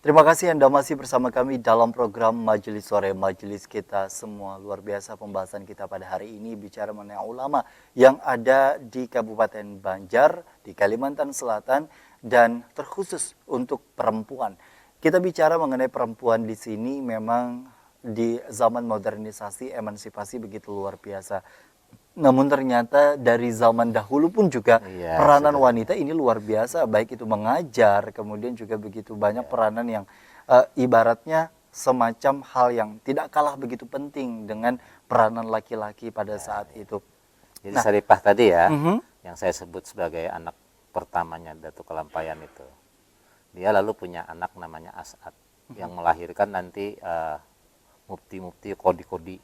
Terima kasih Anda masih bersama kami dalam program Majelis Sore, Majelis kita semua. Luar biasa pembahasan kita pada hari ini bicara mengenai ulama yang ada di Kabupaten Banjar, di Kalimantan Selatan, dan terkhusus untuk perempuan. Kita bicara mengenai perempuan di sini memang di zaman modernisasi, emansipasi begitu luar biasa. Namun ternyata dari zaman dahulu pun juga Iya, peranan sudah. wanita ini luar biasa, baik itu mengajar, kemudian juga begitu banyak peranan yang ibaratnya semacam hal yang tidak kalah begitu penting dengan peranan laki-laki pada saat itu. Jadi Nah, Saripah tadi ya, mhm, yang saya sebut sebagai anak pertamanya Datuk Kelampayan itu. Dia lalu punya anak namanya As'ad yang melahirkan nanti mufti-mufti kodi-kodi.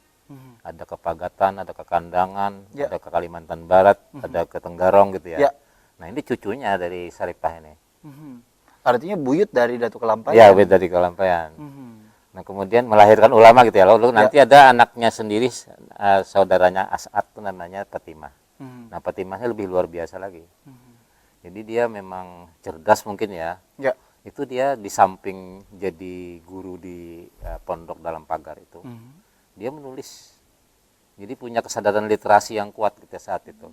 Ada ke Pagatan, ada ke Kandangan, ya, ada ke Kalimantan Barat, ada ke Tenggarong gitu ya, ya. Nah ini cucunya dari Saripah ini. mhm. Artinya buyut dari Datuk Ya, Kelampayan. beda dari Kelampayan. Mhm. Nah kemudian melahirkan ulama gitu ya. Lalu Ya, nanti ada anaknya sendiri, saudaranya As'ad itu namanya Fatimah. mhm, Nah Fatimahnya lebih luar biasa lagi. mhm. Jadi dia memang cerdas mungkin ya. Ya, Itu dia di samping jadi guru di pondok dalam pagar itu, mhm. dia menulis. Jadi punya kesadaran literasi yang kuat gitu saat itu.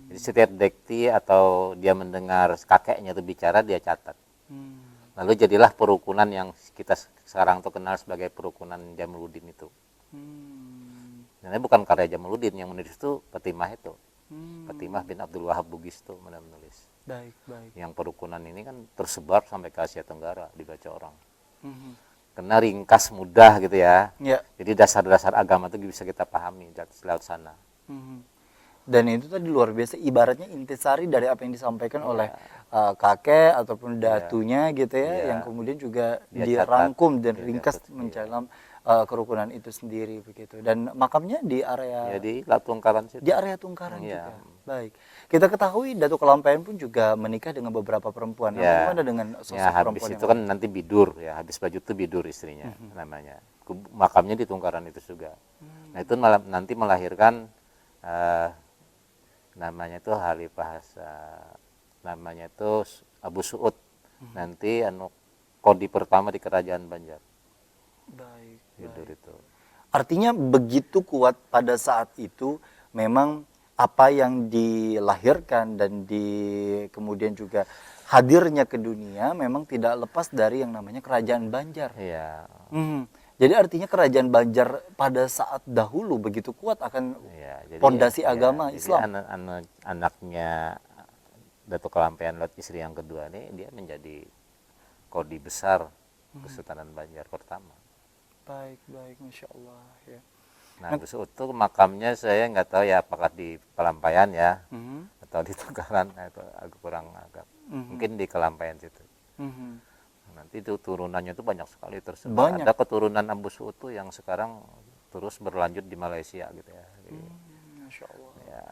Jadi setiap dekti atau dia mendengar kakeknya itu bicara, dia catat. Hmm. Lalu jadilah perukunan yang kita sekarang tuh kenal sebagai perukunan Jamaluddin itu. Hmm. Sebenarnya bukan karya Jamaluddin, yang menulis itu Fatimah itu. Hmm. Fatimah bin Abdul Wahab Bugis itu menulis. Baik, baik. Yang perukunan ini kan tersebar sampai ke Asia Tenggara, dibaca orang. Mhm. Karena ringkas, mudah gitu ya. Ya. Jadi dasar-dasar agama itu bisa kita pahami lewat sana. Mhm. Dan itu tadi luar biasa, ibaratnya intisari dari apa yang disampaikan oleh Iya, kakek ataupun iya, datunya gitu ya, iya. yang kemudian juga Dia catat, dirangkum dan dia ringkas catat, iya. mendalam kerukunan itu sendiri begitu. Dan makamnya di area Jadi Latungkaran di situ. area Tungkaran Iya, juga. Baik. Kita ketahui Datuk Kelampayan pun juga menikah dengan beberapa perempuan. Nah, ya. bagaimana dengan Ya sosok habis perempuan itu yang kan lain? nanti bidur ya, habis baju itu bidur istrinya namanya. Makamnya di Tungkaran itu juga. Nah itu nanti melahirkan eh, namanya itu Halifah namanya itu Abu Suud. Nanti kodi pertama di Kerajaan Banjar. Baik, Bidur baik. itu. Artinya begitu kuat pada saat itu memang apa yang dilahirkan dan kemudian juga hadirnya ke dunia memang tidak lepas dari yang namanya kerajaan Banjar. Iya, Mhm. Jadi artinya kerajaan Banjar pada saat dahulu begitu kuat akan iya. pondasi Ya, agama jadi Islam. anaknya Datuk Kelampayan Lot istri yang kedua nih dia menjadi kodi besar Kesultanan Banjar pertama. Baik, baik, masya Allah ya. Nah, Gus Utu makamnya saya nggak tahu ya apakah di Pelampayan ya Mhm, atau di Tenggaran, nah, itu agak kurang agak mhm, mungkin di Kelampayan situ. mhm. Nanti itu turunannya itu banyak sekali tersebar. Banyak. Ada keturunan Abu Utu yang sekarang terus berlanjut di Malaysia gitu ya. Masya Allah. Ya,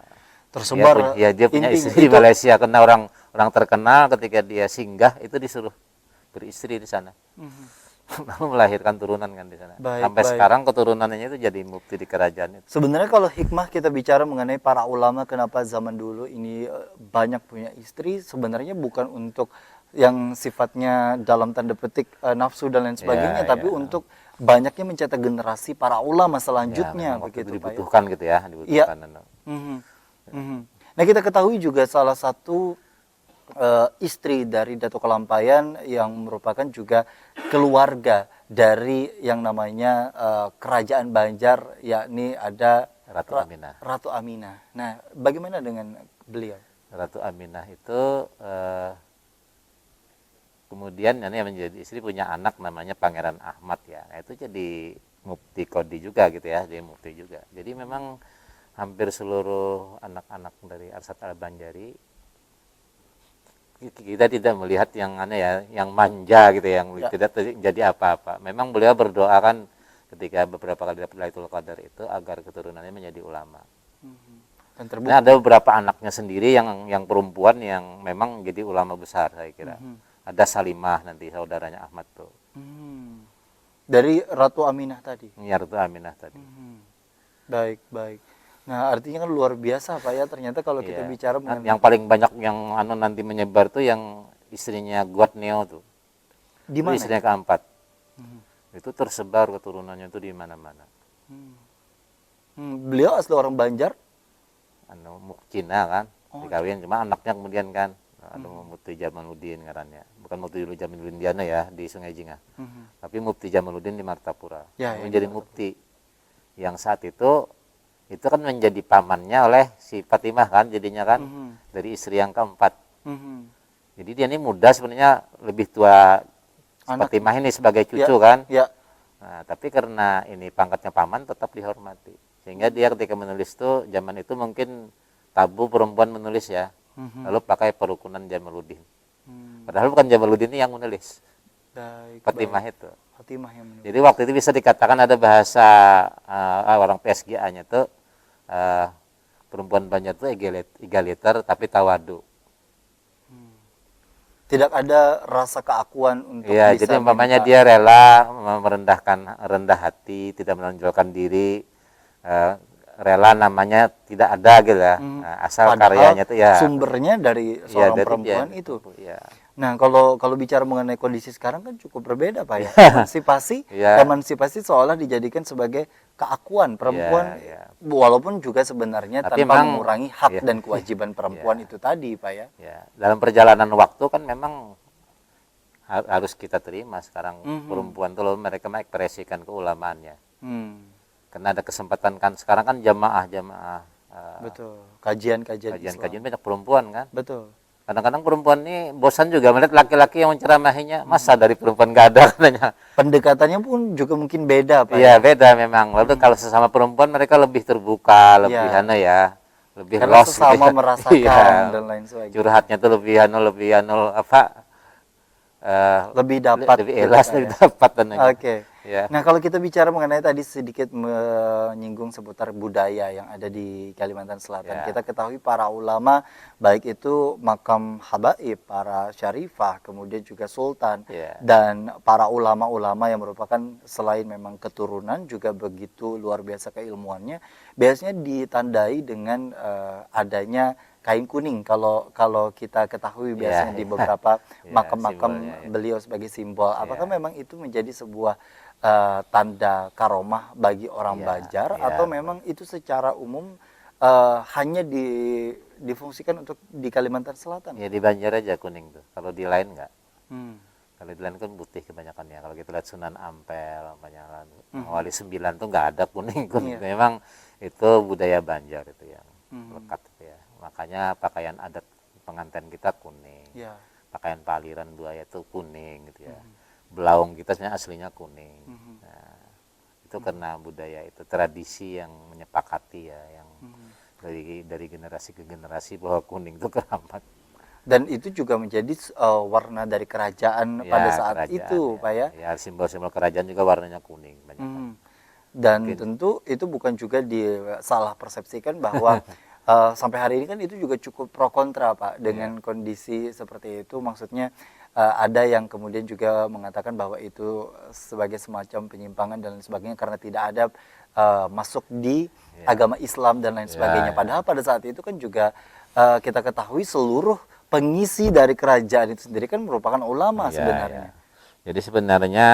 Tersebar dia punya intinya istri di itu. Malaysia karena orang terkenal ketika dia singgah itu disuruh beristri di sana. Mhm. Lalu melahirkan turunan kan di sana. Baik, Sampai baik. sekarang keturunannya itu jadi mufti di kerajaan itu. Sebenarnya kalau hikmah kita bicara mengenai para ulama kenapa zaman dulu ini banyak punya istri, sebenarnya bukan untuk yang sifatnya dalam tanda petik nafsu dan lain sebagainya, Ya, tapi ya. untuk banyaknya mencetak generasi para ulama Ya, selanjutnya memang waktu itu begitu Pak ya. dibutuhkan gitu ya, Iya. dibutuhkan. Mhm, mhm. Nah kita ketahui juga salah satu istri dari Datuk Kelampayan yang merupakan juga keluarga dari yang namanya Kerajaan Banjar, yakni ada Ratu Aminah. Ratu Aminah. Nah, bagaimana dengan beliau? Ratu Aminah itu kemudian ini menjadi istri punya anak namanya Pangeran Ahmad ya. Nah, itu jadi mufti kodi juga gitu ya, dia mufti juga. Jadi memang hampir seluruh anak-anak dari Arsat Al-Banjari kita tidak melihat yang aneh ya, yang manja gitu, yang Ya. tidak jadi apa-apa. Memang beliau berdoa kan ketika beberapa kali dapat Lailatul Qadar itu agar keturunannya menjadi ulama. Dan Nah, terbukti. ada beberapa anaknya sendiri yang perempuan yang memang jadi ulama besar saya kira. Ada Salimah nanti saudaranya Ahmad tuh. Dari Ratu Aminah tadi. Ratu Aminah tadi. Baik, baik. Nah, artinya kan luar biasa Pak ya, ternyata kalau kita Iya. bicara Nah, mengenai yang paling banyak yang nanti menyebar tuh yang istrinya Guat Neo tuh. Di Itu mana? istrinya keempat. Itu tersebar keturunannya itu di mana-mana. Beliau asli orang Banjar. Cina kan, Oh, dikawin, cuma anaknya kemudian kan, Mufti Jamaluddin ngarannya, bukan Mufti Jamaluddin Diana ya di Sungai Jingah, tapi Mufti Jamaluddin di Martapura, Ya, yang menjadi di Martapura. mufti, yang saat itu kan menjadi pamannya oleh si Fatimah kan, jadinya kan dari istri yang keempat. Jadi dia ini muda sebenarnya, lebih tua Anak. Fatimah ini sebagai Ya, cucu kan. ya. Nah, tapi karena ini pangkatnya paman tetap dihormati. Sehingga dia ketika menulis tuh, zaman itu mungkin tabu perempuan menulis ya. Lalu pakai perukunan Jamaluddin. Padahal bukan Jamaluddin ini yang menulis. Baik, Fatimah baik. itu. Fatimah yang menulis. Jadi waktu itu bisa dikatakan ada bahasa orang PSGA-nya tuh, perempuan Banjar itu egaliter tapi tawadu. Tidak ada rasa keakuan untuk Iya, bisa jadi umpamanya minta. dia rela rendah hati, tidak menonjolkan diri, rela namanya tidak ada gitu ya. Nah, asal Padahal karyanya itu ya, sumbernya dari ya seorang dari perempuan dia, itu. ya. Nah, kalau bicara mengenai kondisi sekarang kan cukup berbeda, Pak ya. Emansipasi, Iya. emansipasi seolah dijadikan sebagai keakuan perempuan, Iya, iya. walaupun juga sebenarnya Tapi tanpa memang, mengurangi hak iya. dan kewajiban perempuan Iya. itu tadi, Pak ya. Ya, dalam perjalanan waktu kan memang harus kita terima sekarang perempuan tuh mereka mengekspresikan keulamaannya. Karena ada kesempatan kan sekarang kan jamaah Betul. Kajian-kajian Islam. kajian banyak perempuan kan. Betul. Kadang-kadang perempuan ini bosan juga melihat laki-laki yang menceramahinya, masa dari perempuan nggak ada katanya. Pendekatannya pun juga mungkin beda, Pak Iya, ya. beda memang. Lalu kalau sesama perempuan mereka lebih terbuka, lebih Iya. lebih Karena los sesama ya. merasakan Iya. dan lain sebagainya. Curhatnya tuh lebih Lebih dapat lebih gitu, elas, Pak lebih ya. dapat tentunya. Oke. Ya. Nah, kalau kita bicara mengenai tadi sedikit menyinggung seputar budaya yang ada di Kalimantan Selatan. Ya. Kita ketahui para ulama, baik itu makam habaib, para syarifah, kemudian juga sultan, Ya. dan para ulama-ulama yang merupakan selain memang keturunan juga begitu luar biasa keilmuannya, biasanya ditandai dengan adanya kain kuning kalau kita ketahui biasanya di beberapa Ya, makam-makam simbolnya, ya. beliau sebagai simbol. Apakah Ya. memang itu menjadi sebuah tanda karomah bagi orang Ya, Banjar ya, atau memang itu secara umum hanya difungsikan untuk di Kalimantan Selatan? Ya, di Banjar aja kuning tuh. Kalau di lain enggak. Hmm. Kalau di lain kan putih kebanyakan ya. Kalau kita lihat Sunan Ampel, kebanyakan Wali Sembilan tuh nggak ada kuning. Iya. Memang itu budaya Banjar itu yang lekat itu ya. Makanya pakaian adat pengantin kita kuning. Ya. Pakaian paliran buaya itu kuning gitu ya. Belaung kita sebenarnya aslinya kuning. Nah, itu karena budaya itu, tradisi yang menyepakati ya, yang dari generasi ke generasi bahwa kuning itu keramat. Dan itu juga menjadi warna dari kerajaan pada saat kerajaan, itu, Pak ya. Ya, simbol-simbol kerajaan juga warnanya kuning banyak. Dan tentu itu bukan juga disalah persepsikan bahwa sampai hari ini kan itu juga cukup pro kontra, Pak, dengan kondisi seperti itu. Maksudnya ada yang kemudian juga mengatakan bahwa itu sebagai semacam penyimpangan dan lain sebagainya karena tidak ada masuk di agama Islam dan lain sebagainya. Padahal pada saat itu kan juga kita ketahui seluruh pengisi dari kerajaan itu sendiri kan merupakan ulama sebenarnya. Jadi sebenarnya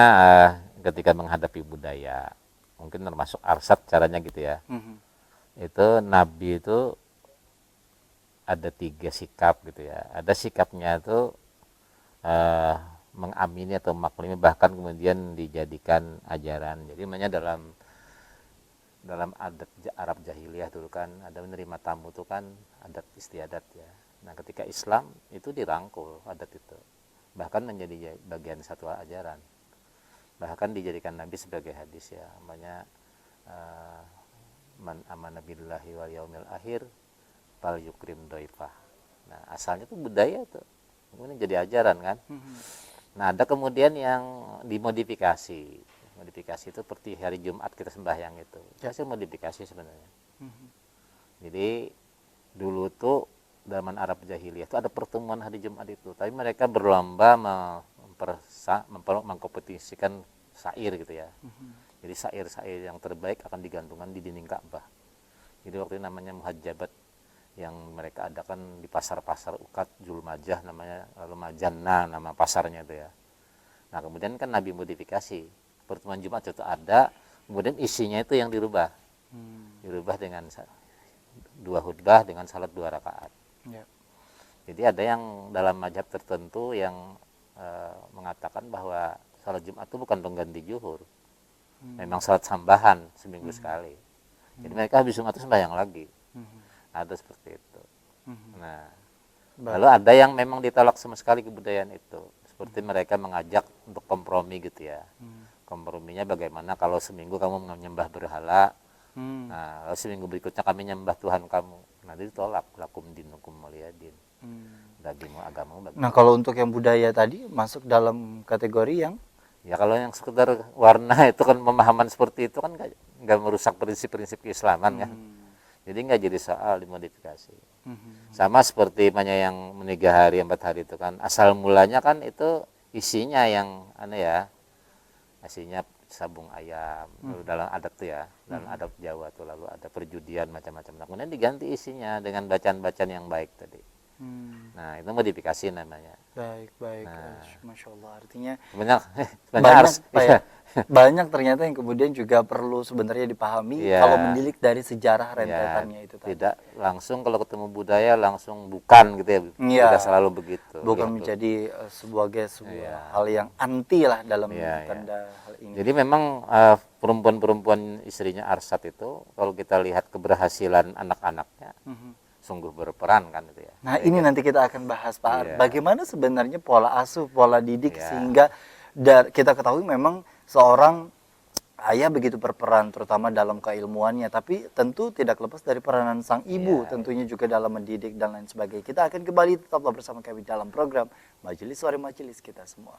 ketika menghadapi budaya, mungkin termasuk arsat caranya gitu ya. Itu Nabi itu ada 3 sikap gitu ya. Ada sikapnya itu mengamini atau maklumi, bahkan kemudian dijadikan ajaran. Jadi namanya dalam adat Arab jahiliyah dulu kan ada menerima tamu itu kan adat istiadat ya. Nah, ketika Islam itu dirangkul adat itu, bahkan menjadi bagian satu ajaran. Bahkan dijadikan Nabi sebagai hadis ya, namanya man amana billahi wal yaumil akhir fal yukrim doifah. Nah, asalnya tuh budaya tuh, kemudian jadi ajaran kan. Nah, ada kemudian yang dimodifikasi. Modifikasi itu seperti hari Jumat kita sembahyang itu. Hasil modifikasi sebenarnya. Jadi dulu tuh zaman Arab jahiliyah itu ada pertemuan hari Jumat itu, tapi mereka berlomba mengkompetisikan syair gitu ya. Jadi syair-syair yang terbaik akan digantungkan di dinding Ka'bah. Jadi waktu itu namanya muhajjabat yang mereka adakan di pasar-pasar Ukat, Julmajah namanya, lalu Majanna nama pasarnya itu ya. Nah kemudian kan Nabi modifikasi, pertemuan Jumat itu ada, kemudian isinya itu yang dirubah, dirubah dengan 2 khutbah dengan salat 2 rakaat. Ya. Jadi ada yang dalam mazhab tertentu yang mengatakan bahwa salat Jumat itu bukan pengganti zuhur, memang salat tambahan seminggu sekali. Jadi mereka habis Jumat itu sembahyang lagi. Ada seperti itu. Nah, lalu ada yang memang ditolak sama sekali kebudayaan itu. Seperti mereka mengajak untuk kompromi gitu ya. Komprominya bagaimana kalau seminggu kamu menyembah berhala, nah lalu seminggu berikutnya kami nyembah Tuhan kamu. Nah itu ditolak, lakum dinukum waliyadin. Bagimu agamamu bagi. Nah, kalau untuk yang budaya tadi masuk dalam kategori yang Ya kalau yang sekedar warna itu kan pemahaman seperti itu kan nggak merusak prinsip-prinsip keislaman kan. Jadi nggak jadi soal dimodifikasi. Sama seperti banyak yang menikah hari 4 hari itu kan asal mulanya kan itu isinya yang aneh ya, isinya sabung ayam dalam adat tuh ya, dalam adat Jawa tuh, lalu ada perjudian macam-macam. Nah, kemudian diganti isinya dengan bacaan-bacaan yang baik tadi. Nah itu modifikasi namanya. baik. Nah. Masya Allah, artinya Banyak banyak harus Pak, ya. Banyak ternyata yang kemudian juga perlu sebenarnya dipahami Iya. kalau mendilik dari sejarah ya, rentetannya itu tadi. tidak langsung kalau ketemu budaya langsung bukan gitu ya. Iya. Tidak selalu begitu. Bukan gitu. menjadi sebagai sebuah Iya. hal yang anti lah dalam Iya, tanda hal ini. Jadi memang perempuan-perempuan istrinya Arsad itu kalau kita lihat keberhasilan anak-anaknya sungguh berperan kan itu ya. Nah, ini nanti kita akan bahas Pak Ar. Iya. Bagaimana sebenarnya pola asuh, pola didik Iya. sehingga kita ketahui memang seorang ayah begitu berperan terutama dalam keilmuannya, tapi tentu tidak lepas dari peranan sang ibu Iya. tentunya juga dalam mendidik dan lain sebagainya. Kita akan kembali tetaplah bersama kami dalam program Majelis Sore Majelis Kita Semua.